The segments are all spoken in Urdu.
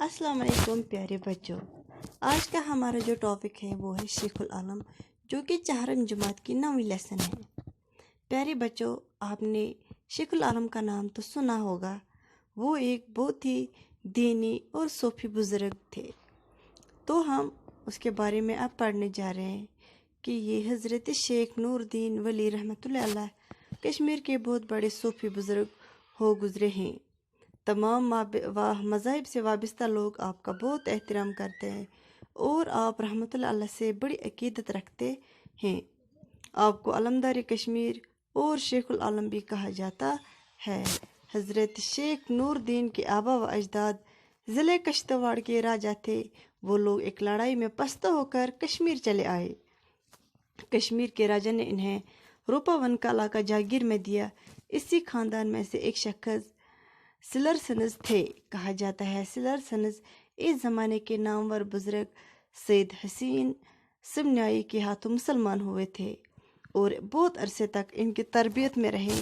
السلام علیکم پیارے بچوں، آج کا ہمارا جو ٹاپک ہے وہ ہے شیخ العالم، جو کہ چہارم جماعت کی 9ویں لیسن ہے۔ پیارے بچوں، آپ نے شیخ العالم کا نام تو سنا ہوگا۔ وہ ایک بہت ہی دینی اور صوفی بزرگ تھے۔ تو ہم اس کے بارے میں اب پڑھنے جا رہے ہیں کہ یہ حضرت شیخ نور الدین ولی رحمۃ اللہ علیہ کشمیر کے بہت بڑے صوفی بزرگ ہو گزرے ہیں۔ تمام مذاہب سے وابستہ لوگ آپ کا بہت احترام کرتے ہیں اور آپ رحمۃ اللہ علیہ سے بڑی عقیدت رکھتے ہیں۔ آپ کو علمدار کشمیر اور شیخ العالم بھی کہا جاتا ہے۔ حضرت شیخ نور الدین کے آبا و اجداد ضلع کشتواڑ کے راجا تھے۔ وہ لوگ ایک لڑائی میں پستہ ہو کر کشمیر چلے آئے۔ کشمیر کے راجا نے انہیں روپا ون کا علاقہ جاگیر میں دیا۔ اسی خاندان میں سے ایک شخص سلرسنز تھے۔ کہا جاتا ہے سلرسنز اس زمانے کے نامور بزرگ سید حسین سمنائی کے ہاتھوں مسلمان ہوئے تھے اور بہت عرصے تک ان کی تربیت میں رہے۔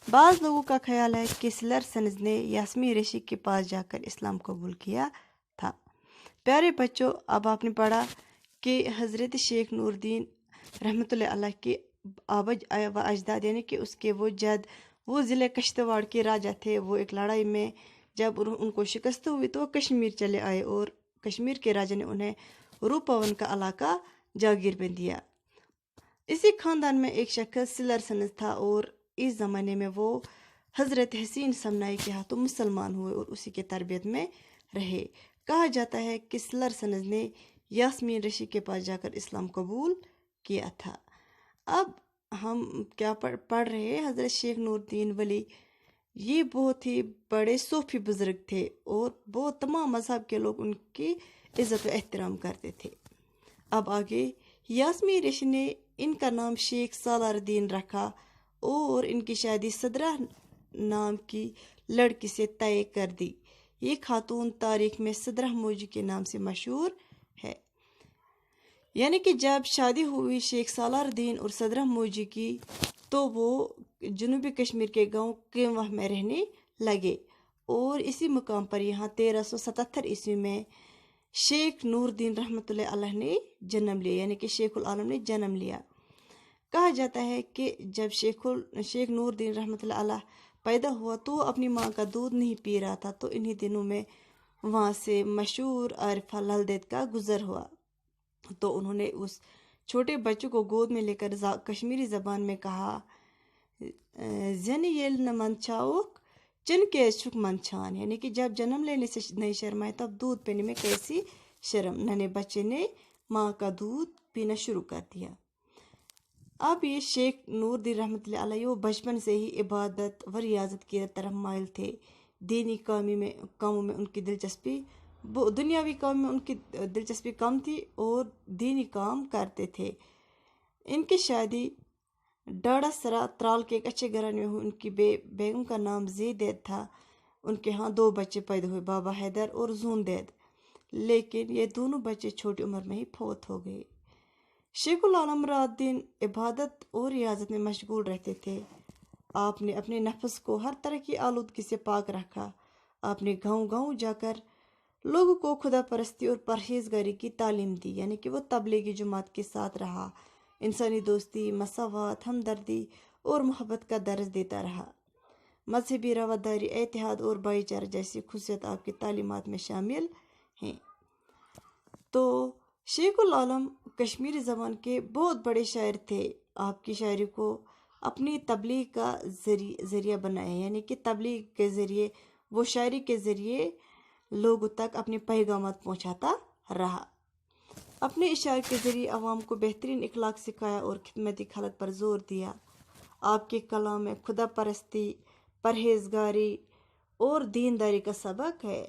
بعض لوگوں کا خیال ہے کہ سلرسنز نے یاسمی رشی کے پاس جا کر اسلام قبول کیا تھا۔ پیارے بچوں، اب آپ نے پڑھا کہ حضرت شیخ نور الدین رحمۃ اللہ علیہ کے آبا و اجداد یعنی کہ اس کے وہ جد وہ ضلع کشتواڑ کے راجا تھے۔ وہ ایک لڑائی میں جب ان کو شکست ہوئی تو وہ کشمیر چلے آئے اور کشمیر کے راجا نے انہیں روپاون کا علاقہ جاگیر میں دیا۔ اسی خاندان میں ایک شخص سلرسنز تھا اور اس زمانے میں وہ حضرت حسین سمنائی کے ہاتھوں مسلمان ہوئے اور اسی کے تربیت میں رہے۔ کہا جاتا ہے کہ سلرسنز نے یاسمین رشی کے پاس جا کر اسلام قبول کیا تھا۔ اب ہم کیا پڑھ رہے ہیں؟ حضرت شیخ نور الدین ولی یہ بہت ہی بڑے صوفی بزرگ تھے اور بہت تمام مذہب کے لوگ ان کی عزت و احترام کرتے تھے۔ اب آگے یاسمی رشی نے ان کا نام شیخ سالار الدین رکھا اور ان کی شادی صدرہ نام کی لڑکی سے طے کر دی۔ یہ خاتون تاریخ میں صدرہ موجی کے نام سے مشہور ہے۔ یعنی کہ جب شادی ہوئی شیخ سالار الدین اور صدرہ موجی کی تو وہ جنوبی کشمیر کے گاؤں کیمواہ میں رہنے لگے اور اسی مقام پر یہاں 1377 عیسوی میں شیخ نور الدین رحمۃ اللہ علیہ نے جنم لیا، یعنی کہ شیخ العالم نے جنم لیا۔ کہا جاتا ہے کہ جب شیخ نور الدین رحمۃ اللہ علیہ پیدا ہوا تو وہ اپنی ماں کا دودھ نہیں پی رہا تھا، تو انہی دنوں میں وہاں سے مشہور عارفہ لل دید کا گزر ہوا، تو انہوں نے اس چھوٹے بچوں کو گود میں لے کر کشمیری زبان میں کہا زنی یل نہ منچاؤک چن کے چھک منچان، یعنی کہ جب جنم لینے سے نہیں شرمائے تب دودھ پینے میں کیسی شرم۔ ننھے بچے نے ماں کا دودھ پینا شروع کر دیا۔ اب یہ شیخ نور الدین رحمۃ اللہ علیہ وہ بچپن سے ہی عبادت و ریاضت کی طرف مائل تھے۔ دینی کاموں میں ان کی دلچسپی دنیاوی کام میں ان کی دلچسپی کم تھی اور دینی کام کرتے تھے۔ ان کی شادی ڈاڑا سرا ترال کے ایک اچھے گھرانے میں ہوئی۔ ان کی بیگم کا نام زیدید تھا۔ ان کے ہاں 2 بچے پیدا ہوئے، بابا حیدر اور زون دید، لیکن یہ دونوں بچے چھوٹی عمر میں ہی فوت ہو گئے۔ شیخ العالم رات دن عبادت اور ریاضت میں مشغول رہتے تھے۔ آپ نے اپنے نفس کو ہر طرح کی آلودگی سے پاک رکھا۔ آپ نے گاؤں گاؤں جا کر لوگوں کو خدا پرستی اور پرہیزگاری کی تعلیم دی، یعنی کہ وہ تبلیغی جماعت کے ساتھ رہا، انسانی دوستی، مساوات، ہمدردی اور محبت کا درس دیتا رہا۔ مذہبی رواداری، اتحاد اور بھائی چارہ جیسی خصوصیات آپ کی تعلیمات میں شامل ہیں۔ تو شیخ العالم کشمیری زبان کے بہت بڑے شاعر تھے۔ آپ کی شاعری کو اپنی تبلیغ کا ذریعہ بنایا، یعنی کہ تبلیغ کے ذریعے وہ شاعری کے ذریعے لوگوں تک اپنے پیغامات پہنچاتا رہا۔ اپنے اشعار کے ذریعے عوام کو بہترین اخلاق سکھایا اور خدمتی خلق پر زور دیا۔ آپ کے کلام میں خدا پرستی، پرہیزگاری اور دینداری کا سبق ہے۔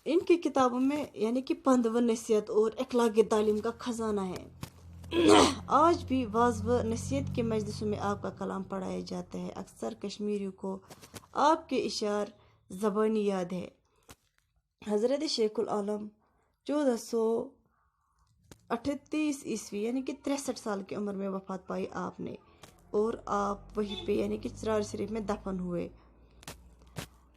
ان کی کتابوں میں یعنی کہ پند و نصیحت اور اخلاقی تعلیم کا خزانہ ہے۔ آج بھی واعظ و نصیحت کے مجلسوں میں آپ کا کلام پڑھایا جاتا ہے۔ اکثر کشمیریوں کو آپ کے اشعار زبانی یاد ہے۔ حضرت شیخ العالم 1438 عیسوی یعنی کہ 63 سال کی عمر میں وفات پائی آپ نے، اور آپ وہیں پہ یعنی کہ چرار شریف میں دفن ہوئے۔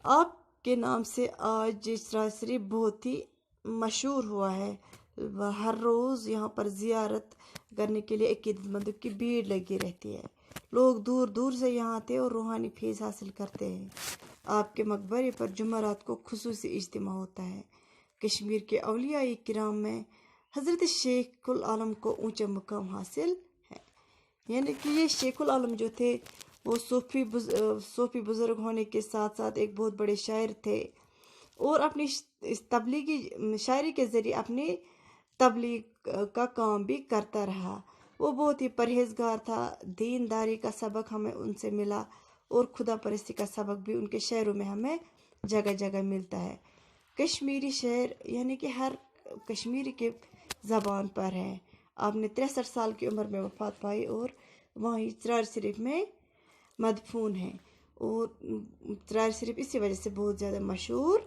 آپ کے نام سے آج چراغ شریف بہت ہی مشہور ہوا ہے۔ ہر روز یہاں پر زیارت کرنے کے لیے عقیدت مندوں کی بھیڑ لگی رہتی ہے۔ لوگ دور دور سے یہاں آتے اور روحانی فیض حاصل کرتے ہیں۔ آپ کے مقبرے پر جمعرات کو خصوصی اجتماع ہوتا ہے۔ کشمیر کے اولیاء کرام میں حضرت شیخ العالم کو اونچا مقام حاصل ہے۔ یعنی کہ یہ شیخ العالم جو تھے وہ صوفی بزرگ ہونے کے ساتھ ساتھ ایک بہت بڑے شاعر تھے، اور اپنی تبلیغی شاعری کے ذریعے اپنی تبلیغ کا کام بھی کرتا رہا۔ وہ بہت ہی پرہیزگار تھا۔ دینداری کا سبق ہمیں ان سے ملا، اور خدا پرستی کا سبق بھی ان کے شعروں میں ہمیں جگہ جگہ ملتا ہے۔ کشمیری شعر یعنی کہ ہر کشمیری کے زبان پر ہے۔ آپ نے 63 سال کی عمر میں وفات پائی اور وہیں چراغ شریف میں مدفون ہیں، اور چراغ شریف اسی وجہ سے بہت زیادہ مشہور